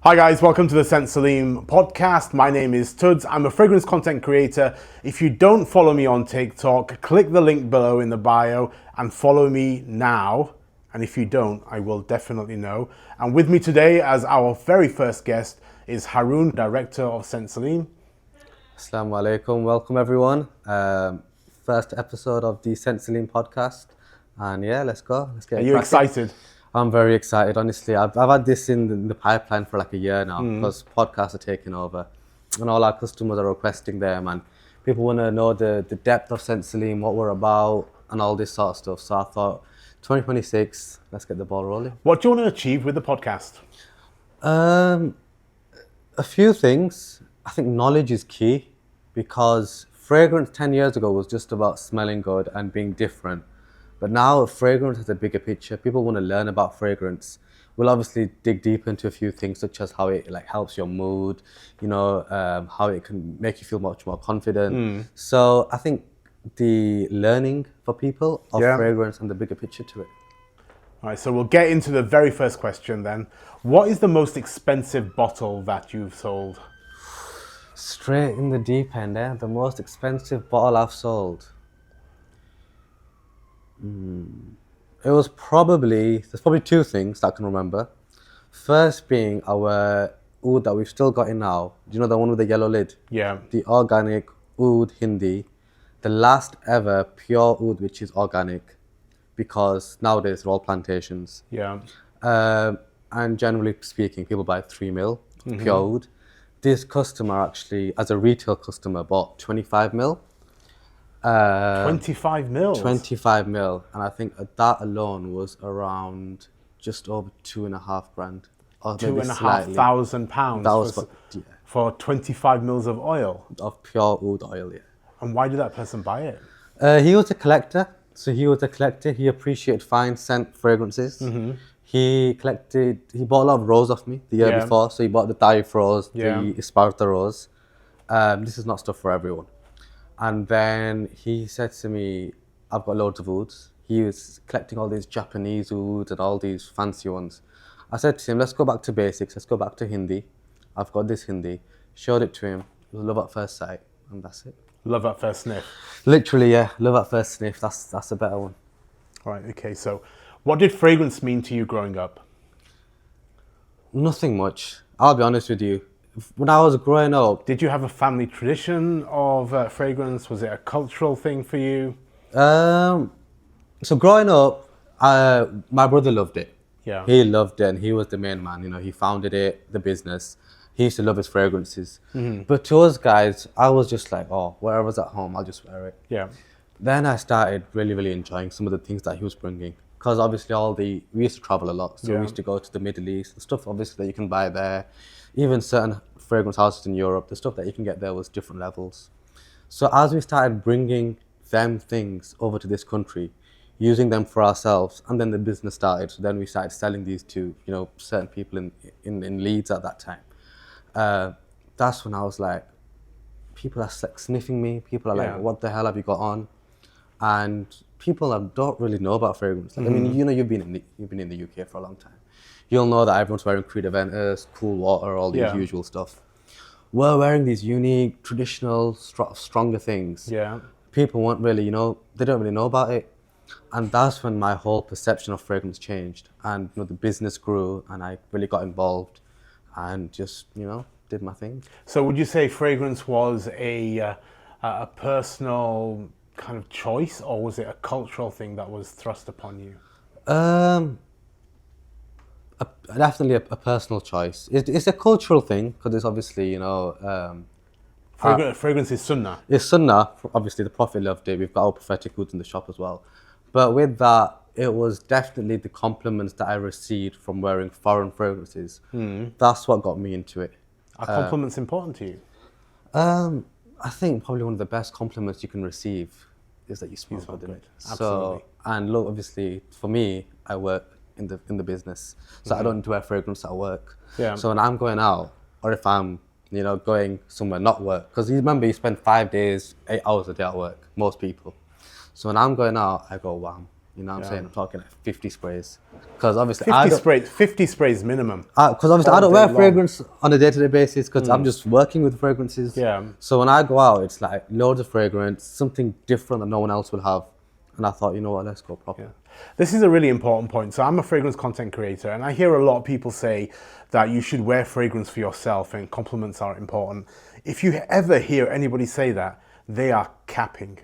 Hi guys, welcome to the Senseeline podcast. My name is Tudds. I'm a fragrance content creator. If you don't follow me on TikTok, click the link below in the bio and follow me now. And if you don't, I will definitely know. And with me today as our very first guest is Haroon, director of Senseeline. Assalamu alaikum, welcome everyone. First episode of the Senseeline podcast. And yeah, let's go. Let's get Are you excited? I'm very excited, honestly. I've had this in the pipeline for like a year now because podcasts are taking over and all our customers are requesting them and people want to know the depth of Senseeline, what we're about and all this sort of stuff. So I thought 2026, let's get the ball rolling. What do you want to achieve with the podcast? A few things. I think knowledge is key because fragrance 10 years ago was just about smelling good and being different. But now fragrance has a bigger picture. People want to learn about fragrance. We'll obviously dig deep into a few things such as how it helps your mood, how it can make you feel much more confident. So I think the learning for people of fragrance and the bigger picture to it. All right, so we'll get into the very first question then. What is the most expensive bottle that you've sold? Straight in the deep end, the most expensive bottle I've sold. There's probably two things that I can remember. First being our oud that we've still got in now. Do you know the one with the yellow lid? Yeah. The organic oud Hindi. The last ever pure oud which is organic because nowadays they're all plantations. Yeah. And generally speaking, people buy 3 ml pure oud. This customer actually, as a retail customer, bought 25 ml. 25 mils? 25 mil, and I think that alone was around just over £2,500. Or £2,500 That was for 25 mils of oil? Of pure oud oil, yeah. And why did that person buy it? He was a collector. He appreciated fine scent fragrances. He bought a lot of rose off me the year before. So he bought the Taif rose, the Esparta rose. This is not stuff for everyone. And then he said to me, I've got loads of ouds. He was collecting all these Japanese ouds and all these fancy ones. I said to him, let's go back to basics. Let's go back to Hindi. I've got this Hindi. Showed it to him. It was love at first sight. And that's it. Love at first sniff? Literally, yeah. Love at first sniff. That's a better one. All right, okay. So what did fragrance mean to you growing up? Nothing much. I'll be honest with you. When I was growing up... Did you have a family tradition of fragrance? Was it a cultural thing for you? So growing up, my brother loved it. Yeah. He loved it and he was the main man. He founded it, the business. He used to love his fragrances. But to us guys, I was just like, oh, wherever's at home, I'll just wear it. Yeah. Then I started really, really enjoying some of the things that he was bringing. Because obviously we used to travel a lot. So we used to go to the Middle East. The stuff obviously that you can buy there. Even certain fragrance houses in Europe, the stuff that you can get there was different levels. So as we started bringing them things over to this country, using them for ourselves, and then the business started. So then we started selling these to certain people in Leeds at that time. That's when I was like, people are sniffing me. People are like, what the hell have you got on? And people don't really know about fragrance. Like, I mean, you've been in the UK for a long time. You'll know that everyone's wearing Creed Aventus, Cool Water, all these usual stuff. We're wearing these unique, traditional, stronger things. Yeah. People won't really, they don't really know about it. And that's when my whole perception of fragrance changed. And the business grew and I really got involved and just, did my thing. So would you say fragrance was a personal kind of choice, or was it a cultural thing that was thrust upon you? Definitely a personal choice. It's a cultural thing because it's obviously, Fragrance is sunnah. It's sunnah. Obviously, the Prophet loved it. We've got our prophetic goods in the shop as well. But with that, it was definitely the compliments that I received from wearing foreign fragrances. That's what got me into it. Are compliments important to you? I think probably one of the best compliments you can receive is that you smell good. Absolutely. So, and look, obviously, for me, I work in the business, so I don't need to wear fragrance at work. Yeah. So when I'm going out, or if I'm going somewhere not work, because you remember you spend 5 days, 8 hours a day at work, most people. So when I'm going out, I go, wow, You know what I'm saying? I'm talking like 50 sprays. Because obviously 50 sprays minimum. Because obviously I don't wear fragrance on a day-to-day basis because I'm just working with fragrances. Yeah. So when I go out, it's like loads of fragrance, something different that no one else will have. And I thought, you know what, let's go proper. Yeah. This is a really important point. So I'm a fragrance content creator, and I hear a lot of people say that you should wear fragrance for yourself and compliments are important. If you ever hear anybody say that, they are capping.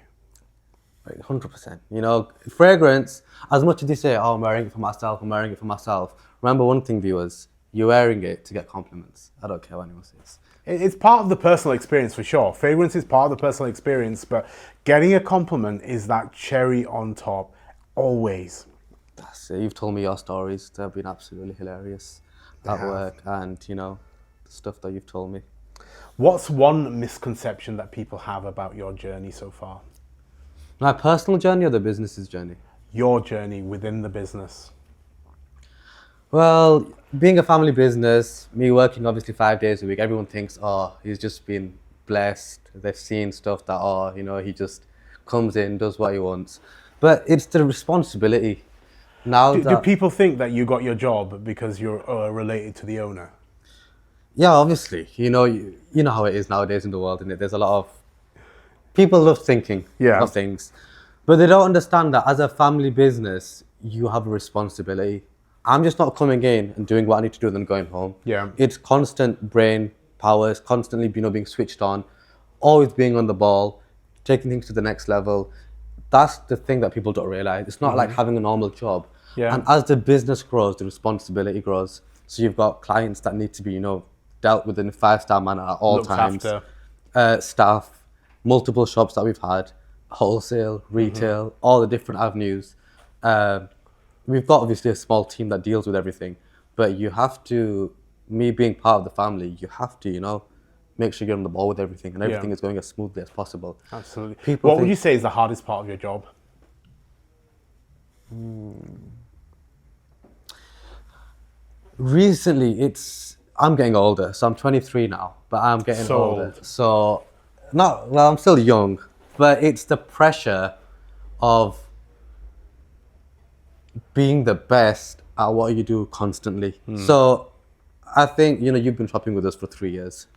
Like 100%. You know, fragrance, as much as they say, oh, I'm wearing it for myself, I'm wearing it for myself. Remember one thing, viewers, you're wearing it to get compliments. I don't care what anyone says. It's part of the personal experience for sure. Fragrance is part of the personal experience, but getting a compliment is that cherry on top, always. That's it. You've told me your stories. They've been absolutely hilarious at work, and, you know, the stuff that you've told me. What's one misconception that people have about your journey so far? My personal journey or the business's journey? Your journey within the business. Well, being a family business, me working obviously 5 days a week, everyone thinks, oh, he's just been blessed. They've seen stuff that, oh, you know, he just comes in, does what he wants. But it's the responsibility. Now Do people think that you got your job because you're related to the owner? Yeah, obviously. You know how it is nowadays in the world, isn't it? There's a lot of people love thinking of things, but they don't understand that as a family business, you have a responsibility. I'm just not coming in and doing what I need to do and then going home. Yeah. It's constant brain power, it's constantly, being switched on, always being on the ball, taking things to the next level. That's the thing that people don't realize. It's not like having a normal job. Yeah. And as the business grows, the responsibility grows. So you've got clients that need to be, dealt with in a 5-star manner at all times. Staff, multiple shops that we've had, wholesale, retail, all the different avenues. We've got obviously a small team that deals with everything, but you have to, me being part of the family, you have to, make sure you're on the ball with everything and everything is going as smoothly as possible. Absolutely. What would you say is the hardest part of your job? Recently, I'm getting older, so I'm 23 now, but I'm getting older. So, I'm still young, but it's the pressure of being the best at what you do constantly. So, I think, you've been shopping with us for 3 years,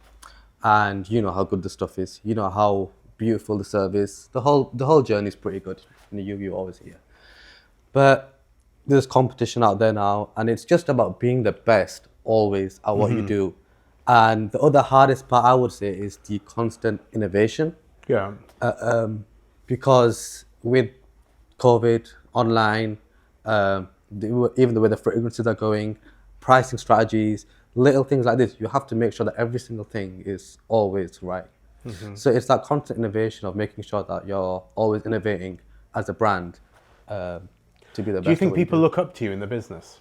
and you know how good the stuff is. You know how beautiful the service. The whole journey is pretty good. You always hear, but there's competition out there now, and it's just about being the best always at what you do. And the other hardest part, I would say, is the constant innovation. Yeah. Because with COVID, online, even the way the fragrances are going, pricing strategies, little things like this, you have to make sure that every single thing is always right. So it's that constant innovation of making sure that you're always innovating as a brand to be the best. Do you think people look up to you in the business?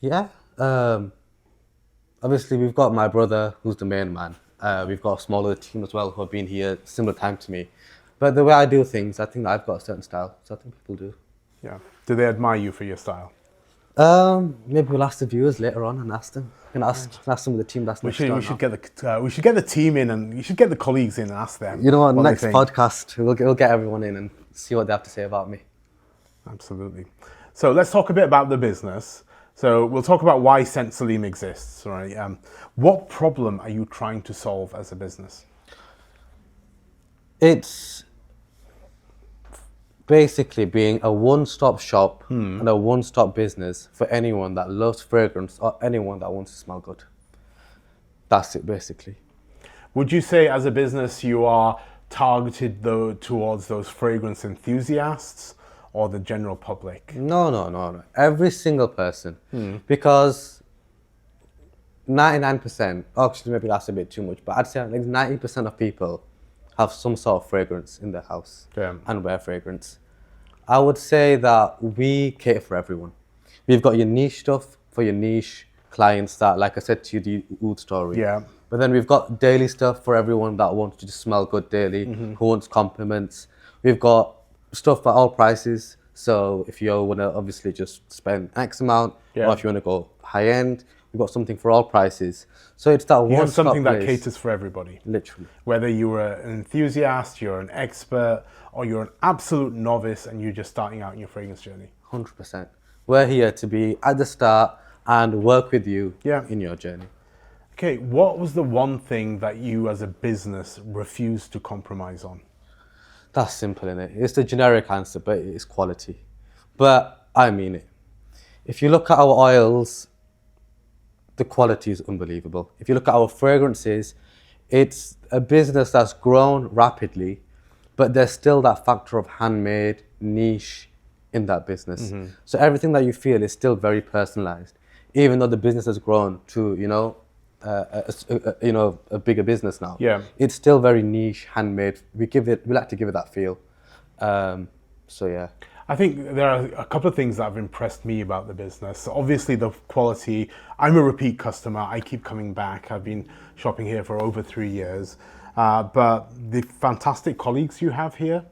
Yeah. Obviously, we've got my brother, who's the main man. We've got a smaller team as well who have been here similar time to me. But the way I do things, I think that I've got a certain style, so I think people do. Yeah. Do they admire you for your style? Maybe we'll ask the viewers later on and ask them. And ask some of the team that's we should get the team in, and you should get the colleagues in and ask them. You know what? Next podcast, we'll get everyone in and see what they have to say about me. Absolutely. So let's talk a bit about the business. So we'll talk about why Senseeline exists, right? What problem are you trying to solve as a business? It's basically being a one-stop shop and a one-stop business for anyone that loves fragrance or anyone that wants to smell good. That's it, basically. Would you say as a business you are targeted towards those fragrance enthusiasts or the general public? No. Every single person. Because 99%, actually maybe that's a bit too much, but I'd say like 90% of people have some sort of fragrance in their house and wear fragrance. I would say that we cater for everyone. We've got your niche stuff for your niche clients that, like I said to you, the oud story. Yeah. But then we've got daily stuff for everyone that wants to just smell good daily, who wants compliments. We've got stuff at all prices. So if you want to obviously just spend X amount, or if you want to go high end, we've got something for all prices. So it's that one stop something place. That caters for everybody. Literally. Whether you're an enthusiast, you're an expert, or you're an absolute novice and you're just starting out in your fragrance journey? 100%. We're here to be at the start and work with you Yeah. in your journey. Okay, what was the one thing that you as a business refused to compromise on? That's simple, innit? It's the generic answer, but it's quality. But I mean it. If you look at our oils, the quality is unbelievable. If you look at our fragrances, it's a business that's grown rapidly, but there's still that factor of handmade, niche in that business. So everything that you feel is still very personalized, even though the business has grown to, a bigger business now. Yeah. It's still very niche, handmade. We like to give it that feel. So yeah. I think there are a couple of things that have impressed me about the business. Obviously, the quality. I'm a repeat customer. I keep coming back. I've been shopping here for over 3 years. But the fantastic colleagues you have here,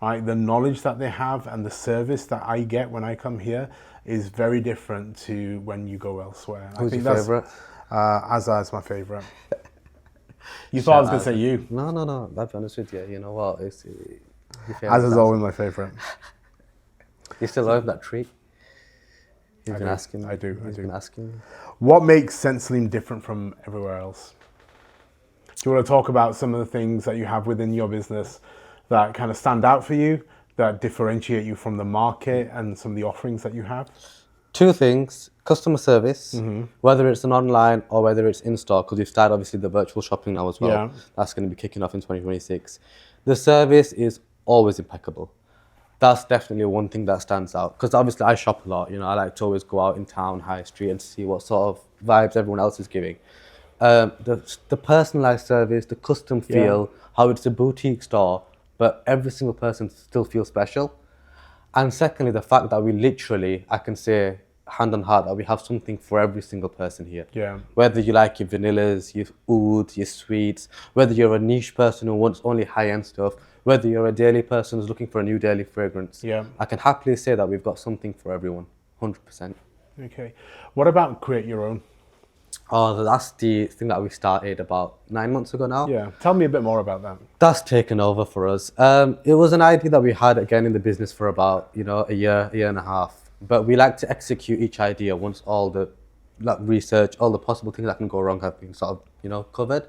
right? The knowledge that they have and the service that I get when I come here is very different to when you go elsewhere. Who's your favourite? Azza is my favourite. You thought I was going to say you. No. I'll be honest with you. You know what? Azza's always my favourite. You still love that treat? You've been asking. I do. Been asking. What makes Senseeline different from everywhere else? Do you want to talk about some of the things that you have within your business that kind of stand out for you, that differentiate you from the market and some of the offerings that you have? 2 things: customer service, whether it's an online or whether it's in store, because we've started obviously the virtual shopping now as well. Yeah. That's going to be kicking off in 2026. The service is always impeccable. That's definitely one thing that stands out, because obviously I shop a lot. I like to always go out in town, high street, and see what sort of vibes everyone else is giving. The personalized service, the custom feel, how it's a boutique store, but every single person still feels special. And secondly, the fact that we literally, I can say hand on heart, that we have something for every single person here. Yeah. Whether you like your vanillas, your ouds, your sweets, whether you're a niche person who wants only high-end stuff, whether you're a daily person who's looking for a new daily fragrance, I can happily say that we've got something for everyone, 100%. Okay. What about create your own? Oh, that's the thing that we started about 9 months ago now. Yeah. Tell me a bit more about that. That's taken over for us. It was an idea that we had again in the business for about, a year and a half. But we like to execute each idea once all the research, all the possible things that can go wrong have been sort of, covered.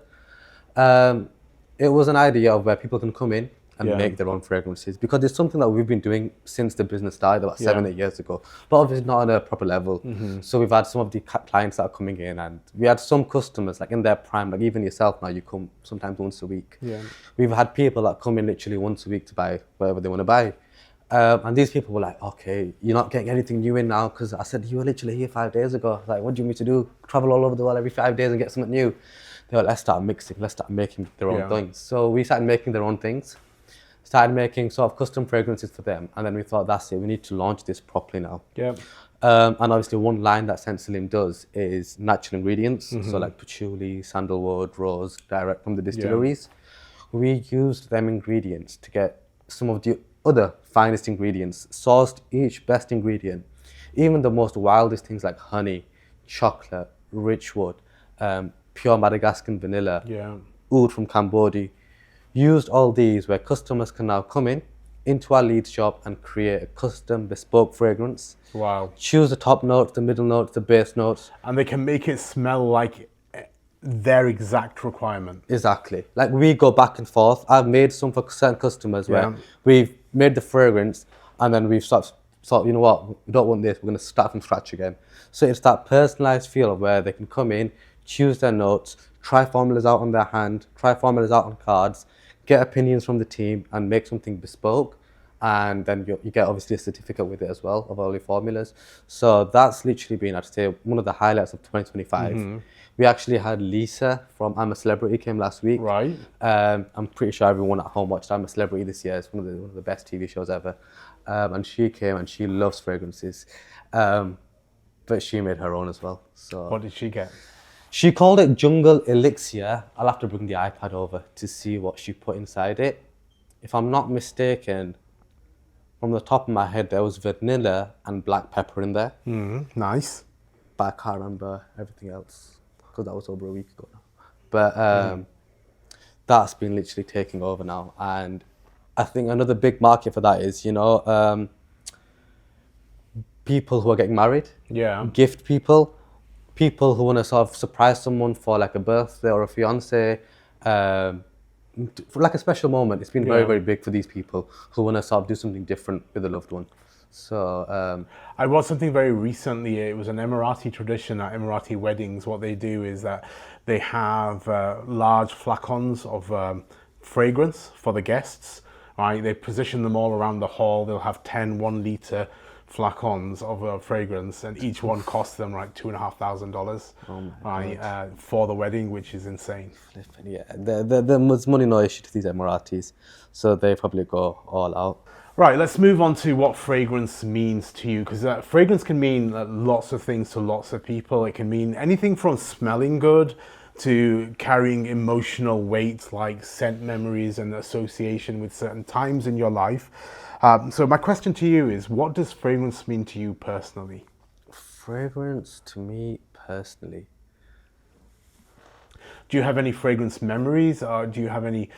It was an idea of where people can come in and make their own fragrances, because it's something that we've been doing since the business started about 7-8 years ago, but obviously not on a proper level. So we've had some of the clients that are coming in, and we had some customers like in their prime, like even yourself now, you come sometimes once a week. We've had people that come in literally once a week to buy whatever they want to buy. And these people were like, okay, you're not getting anything new in now, because I said, you were literally here 5 days ago. Like, what do you want me to do? Travel all over the world every 5 days and get something new? They were like, let's start mixing, let's start making their own things. So we started making their own things, started making sort of custom fragrances for them. And then we thought, that's it, we need to launch this properly now. And obviously one line that Senseeline does is natural ingredients. So like patchouli, sandalwood, rose, direct from the distilleries. We used them ingredients to get some of the other finest ingredients, sourced each best ingredient, even the most wildest things like honey, chocolate, rich wood, pure Madagascan vanilla, oud from Cambodia. Used all these where customers can now come into our lead shop and create a custom bespoke fragrance. Wow. Choose the top notes, the middle notes, the base notes. And they can make it smell like their exact requirement. Exactly. Like we go back and forth. I've made some for certain customers where we've made the fragrance and then we've sort of, you know what, we don't want this, we're going to start from scratch again. So it's that personalized feel of where they can come in, choose their notes, try formulas out on their hand, try formulas out on cards, get opinions from the team and make something bespoke. And then you get obviously a certificate with it as well of all your formulas. So that's literally been, I'd say, one of the highlights of 2025. We actually had Lisa from I'm a Celebrity came last week. Right. I'm pretty sure everyone at home watched I'm a Celebrity this year. It's one of the best TV shows ever. And she came and she loves fragrances. But she made her own as well. So What did she get? she called it Jungle Elixir. I'll have to bring the iPad over to see what she put inside it. If I'm not mistaken, from the top of my head, there was vanilla and black pepper in there. Nice. But I can't remember everything else because that was over a week ago now. But that's been literally taking over now. And I think another big market for that is, people who are getting married, Yeah. gift people who want to sort of surprise someone for like a birthday or a fiance, for like a special moment. It's been very, Yeah. very big for these people who want to sort of do something different with a loved one. So, I watched something very recently. It was an Emirati tradition at Emirati weddings. What they do is that they have large flacons of fragrance for the guests. Right, they position them all around the hall. They'll have 10 1 litre flacons of fragrance, and each one costs them like $2,500. Right, for the wedding, which is insane. yeah, there's money no issue to these Emiratis, so they probably go all out. Right, let's move on to what fragrance means to you, because fragrance can mean lots of things to lots of people. It can mean anything from smelling good to carrying emotional weight like scent memories and association with certain times in your life. So my question to you is, what does fragrance mean to you personally? Fragrance to me personally. Do you have any fragrance memories, or do you have any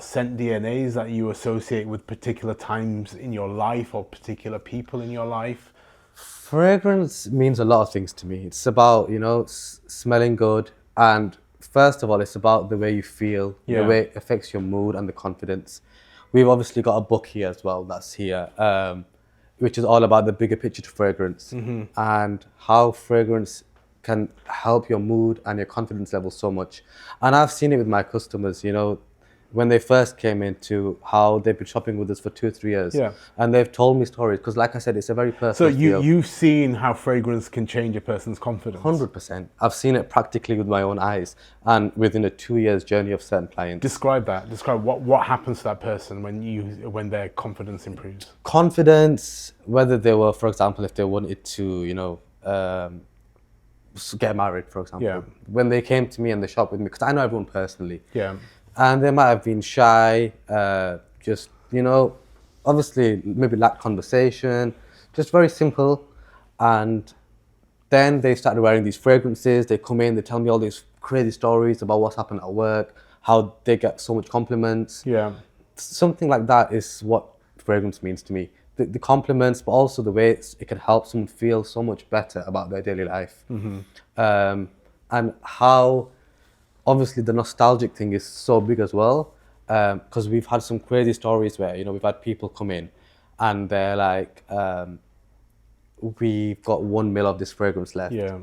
scent DNAs that you associate with particular times in your life or particular people in your life? Fragrance means a lot of things to me. It's about, smelling good. And first of all, it's about the way you feel, Yeah. the way it affects your mood and the confidence. We've obviously got a book here as well that's here, which is all about the bigger picture to fragrance and how fragrance can help your mood and your confidence level so much. And I've seen it with my customers, when they first came into how they've been shopping with us for 2 or 3 years. Yeah. And they've told me stories, because like I said, it's a very So personal feel. you've seen how fragrance can change a person's confidence. 100%. I've seen it practically with my own eyes, and within a 2 years journey of certain clients. Describe that. Describe what happens to that person when their confidence improves. Confidence, whether they were, for example, if they wanted to, get married, for example. Yeah. When they came to me and they shopped with me, because I know everyone personally. Yeah. And they might have been shy, just, obviously maybe lacked conversation, just very simple. And then they started wearing these fragrances. They come in, they tell me all these crazy stories about what's happened at work, how they get so much compliments. Yeah. Something like that is what fragrance means to me. The compliments, but also the way it can help someone feel so much better about their daily life. And how, obviously, the nostalgic thing is so big as well, because we've had some crazy stories where, we've had people come in and they're like, we've got 1 mil of this fragrance left. Yeah.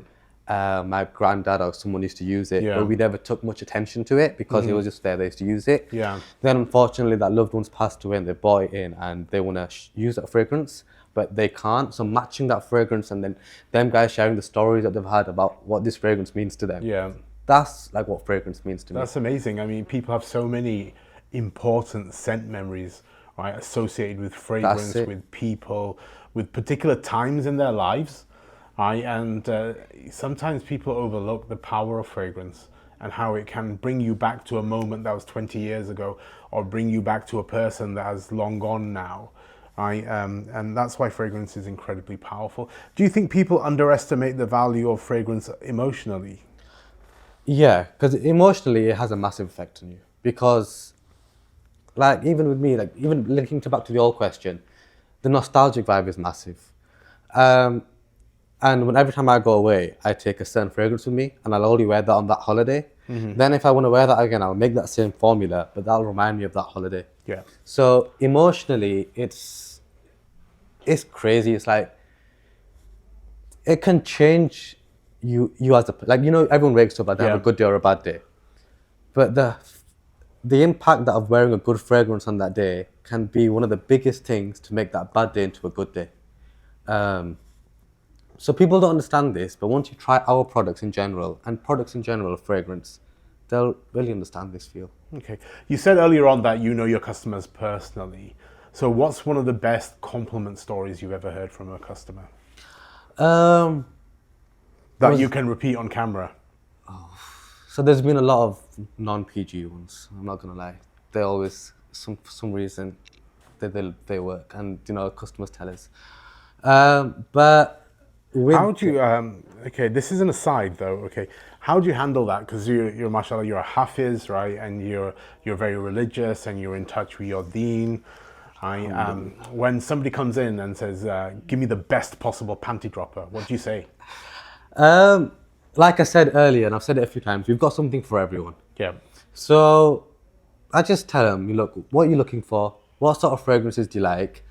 My granddad or someone used to use it, Yeah. but we never took much attention to it because it was just there, they used to use it. Yeah. Then unfortunately that loved one's passed away and they bought it in and they want to use that fragrance, but they can't. So matching that fragrance and then them guys sharing the stories that they've had about what this fragrance means to them. Yeah. That's like what fragrance means to me. That's amazing. I mean, people have so many important scent memories, right, associated with fragrance, it. with people, with particular times in their lives, right? And sometimes people overlook the power of fragrance and how it can bring you back to a moment that was 20 years ago, or bring you back to a person that has long gone now. Right? And that's why fragrance is incredibly powerful. Do you think people underestimate the value of fragrance emotionally? Yeah, because emotionally it has a massive effect on you. Because, like, even with me, like, even linking back to the old question, the nostalgic vibe is massive. And every time I go away, I take a certain fragrance with me, and I'll only wear that on that holiday. Then if I want to wear that again, I'll make that same formula, but that'll remind me of that holiday. Yeah. So emotionally, it's crazy. It's like, it can change you as a, like, everyone wakes up and they have a good day or a bad day, but the impact of wearing a good fragrance on that day can be one of the biggest things to make that bad day into a good day. So people don't understand this, but once you try our products in general, and products in general of fragrance, they'll really understand this feel. Okay. You said earlier on that you know your customers personally. So what's one of the best compliment stories you've ever heard from a customer that you can repeat on camera? So there's been a lot of non-PG ones, I'm not gonna lie. They always, for some reason, they work, and customers tell us. But How do you, okay, this is an aside though, okay. How do you handle that? Because you're mashallah, you're a hafiz, right? And you're very religious and you're in touch with your deen. When somebody comes in and says, give me the best possible panty dropper, what do you say? Like I said earlier, and I've said it a few times, we've got something for everyone. Yeah. So I just tell them, look, what are you looking for? What sort of fragrances do you like?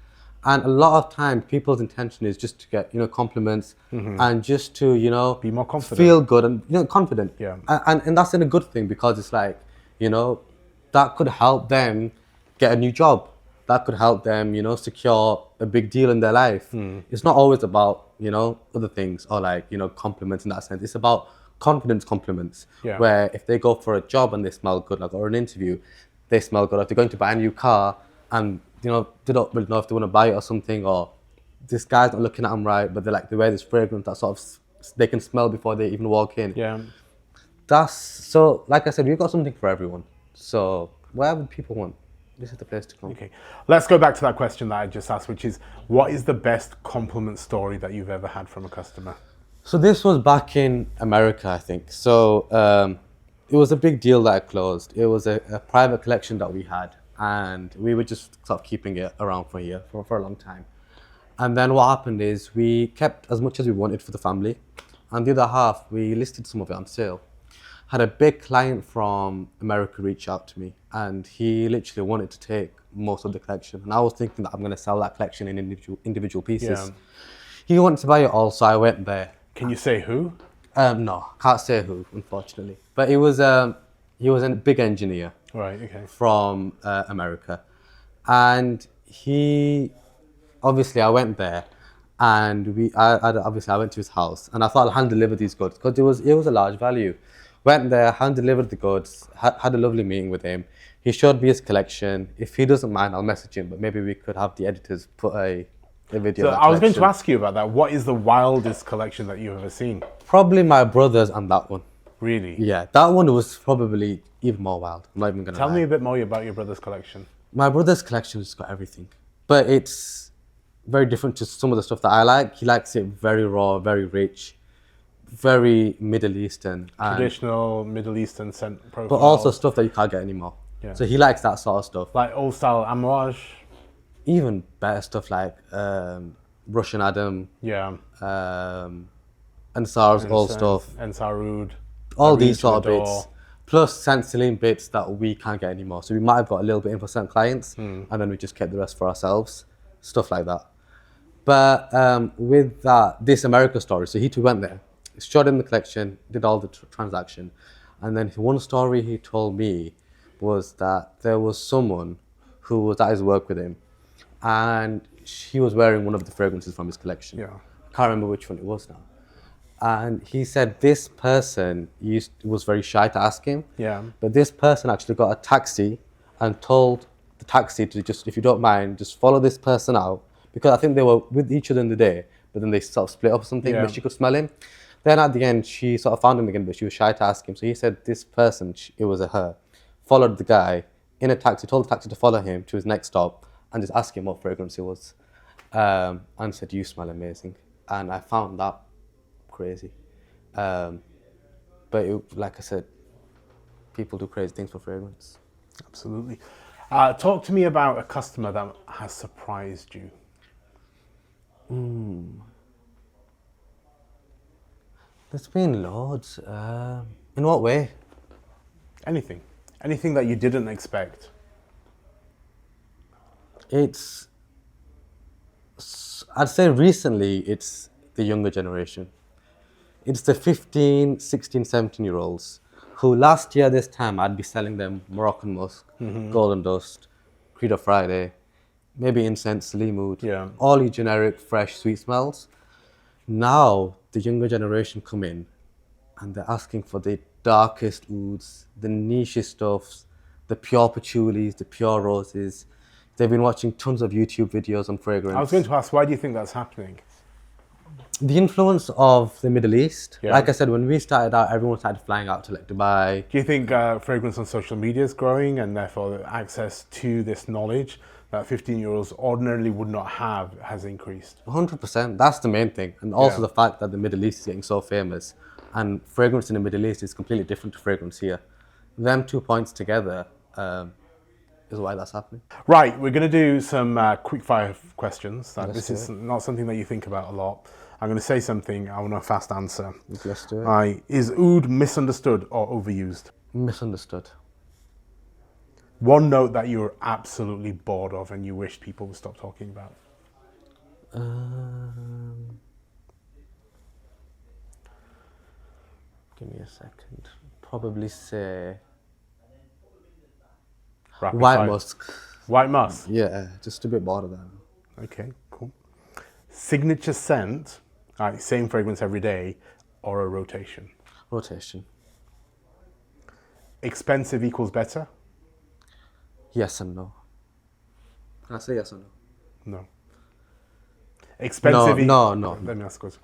And a lot of time, people's intention is just to get, compliments and just to, Be more confident. feel good and, confident. Yeah. And that's a good thing because it's like, that could help them get a new job. That could help them, secure a big deal in their life. It's not always about, other things or like, compliments in that sense. It's about confidence compliments. Yeah. Where if they go for a job and they smell good, like, or an interview, they smell good. Or if they're going to buy a new car and, they don't really know if they want to buy it or something, or this guy's not looking at them right, but they wear this fragrance that sort of they can smell before they even walk in. Yeah. So, like I said, we've got something for everyone. So whatever people want, this is the place to come. Okay, let's go back to that question that I just asked, which is, what is the best compliment story that you've ever had from a customer? So this was back in America, I think. So it was a big deal that I closed. It was a private collection that we had, and we were just sort of keeping it around for a long time. And then what happened is we kept as much as we wanted for the family, and the other half, we listed some of it on sale. Had a big client from America reach out to me, and he literally wanted to take most of the collection. And I was thinking that I'm going to sell that collection in individual pieces. Yeah. He wanted to buy it all, so I went there. Can you say who? No, can't say who, unfortunately. But he was a big engineer. Right, okay. From America. And obviously I went there, and I went to his house, and I thought I'll hand deliver these goods because it was a large value. Went there, hand delivered the goods, had a lovely meeting with him. He showed me his collection. If he doesn't mind, I'll message him, but maybe we could have the editors put a video. So of that I was going to collection. ask you about that. What is the wildest collection that you've ever seen? Probably my brother's and that one. Really? Yeah, that one was probably even more wild. I'm not even going to Tell me a bit more about your brother's collection. My brother's collection has got everything, but it's very different to some of the stuff that I like. He likes it very raw, very rich, very Middle Eastern. Traditional Middle Eastern scent profile. But also stuff that you can't get anymore. Yeah. So he likes that sort of stuff. Like old style Amouage. Even better stuff like Russian Adam, Yeah. Ansar's old stuff. Ansarud. All these sort of bits. Plus Senseeline bits that we can't get anymore. So we might have got a little bit in for certain clients, and then we just kept the rest for ourselves. Stuff like that. But with this America story, so he too went there, showed him the collection, did all the transaction. And then one story he told me was that there was someone who was at his work with him, and he was wearing one of the fragrances from his collection. Yeah. I can't remember which one it was now. And he said this person was very shy to ask him. Yeah. But this person actually got a taxi and told the taxi to just, if you don't mind, just follow this person out. Because I think they were with each other in the day, but then they sort of split up or something, Yeah. but she could smell him. Then at the end, she sort of found him again, but she was shy to ask him. So he said this person, it was her, followed the guy in a taxi, told the taxi to follow him to his next stop and just ask him what fragrance it was. And said, you smell amazing. And I found that crazy. But like I said, people do crazy things for fragrance. Absolutely. Talk to me about a customer that has surprised you. There's been loads. In what way? Anything. Anything that you didn't expect. I'd say recently it's the younger generation. It's the 15, 16, 17-year-olds who last year this time I'd be selling them Moroccan Musk, Golden Dust, Credo Friday, maybe Incense, Salim, Yeah. all your generic, fresh, sweet smells. Now the younger generation come in and they're asking for the darkest ouds, the niche stuffs, the pure patchoulis, the pure roses. They've been watching tons of YouTube videos on fragrance. I was going to ask, why do you think that's happening? The influence of the Middle East. Yeah. Like I said, when we started out, everyone started flying out to like Dubai. Do you think fragrance on social media is growing and therefore access to this knowledge that 15-year-olds ordinarily would not have has increased. 100%. That's the main thing. And also Yeah. the fact that the Middle East is getting so famous, and fragrance in the Middle East is completely different to fragrance here. Them 2 points together is why that's happening. Right, we're going to do some quickfire questions. Let's This do is it. not something that you think about a lot. I'm going to say something, I want a fast answer. Let's do it. Right, is oud misunderstood or overused? Misunderstood. One note that you're absolutely bored of and you wish people would stop talking about? Give me a second. Probably say Rapid white fire. musk. White musk. Yeah, just a bit bored of that. Okay, cool. Signature scent, same fragrance every day, or a rotation? Rotation. Expensive equals better? Yes and no. Can I say yes or no? No. Expensive. No. Let me ask a question.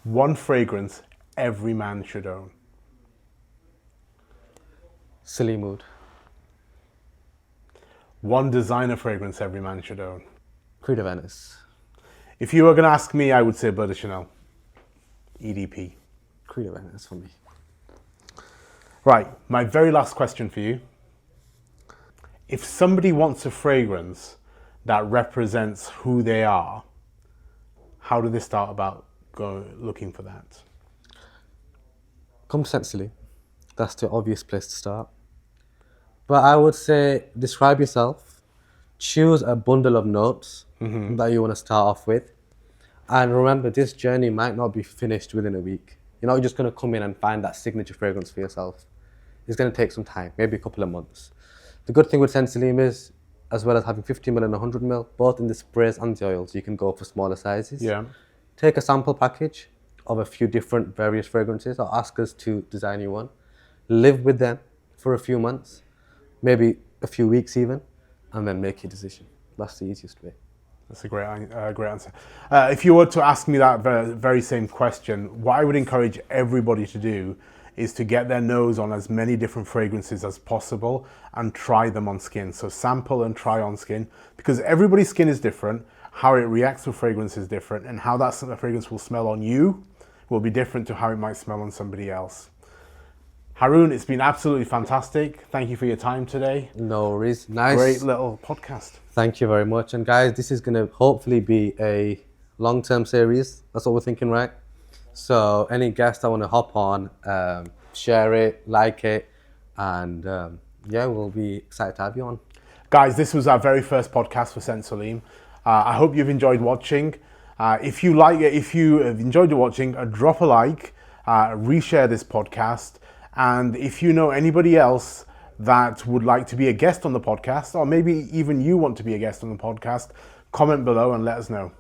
One fragrance every man should own. Silly mood. One designer fragrance every man should own. Creed of Venice. If you were going to ask me, I would say Bleu de Chanel. EDP. Creed of Venice for me. Right, my very last question for you. If somebody wants a fragrance that represents who they are, how do they start about looking for that? Come to Senseeline. That's the obvious place to start. But I would say describe yourself. Choose a bundle of notes that you want to start off with. And remember, this journey might not be finished within a week. You're not just going to come in and find that signature fragrance for yourself. It's going to take some time, maybe a couple of months. The good thing with Senseeline is, as well as having 50ml and 100ml, both in the sprays and the oils, you can go for smaller sizes. Yeah. Take a sample package of a few different various fragrances or ask us to design you one. Live with them for a few months, maybe a few weeks even, and then make your decision. That's the easiest way. That's a great answer. If you were to ask me that very same question, what I would encourage everybody to do is to get their nose on as many different fragrances as possible and try them on skin. So sample and try on skin, because everybody's skin is different, how it reacts to fragrance is different, and how that fragrance will smell on you will be different to how it might smell on somebody else. Haroon, it's been absolutely fantastic. Thank you for your time today. No worries. Nice. Great little podcast. Thank you very much. And guys, this is going to hopefully be a long-term series. That's what we're thinking, right? So any guests that want to hop on, share it, like it, and yeah, we'll be excited to have you on. Guys, this was our very first podcast for Senseeline. I hope you've enjoyed watching. If you have enjoyed watching, drop a like, reshare this podcast. And if you know anybody else that would like to be a guest on the podcast, or maybe even you want to be a guest on the podcast, comment below and let us know.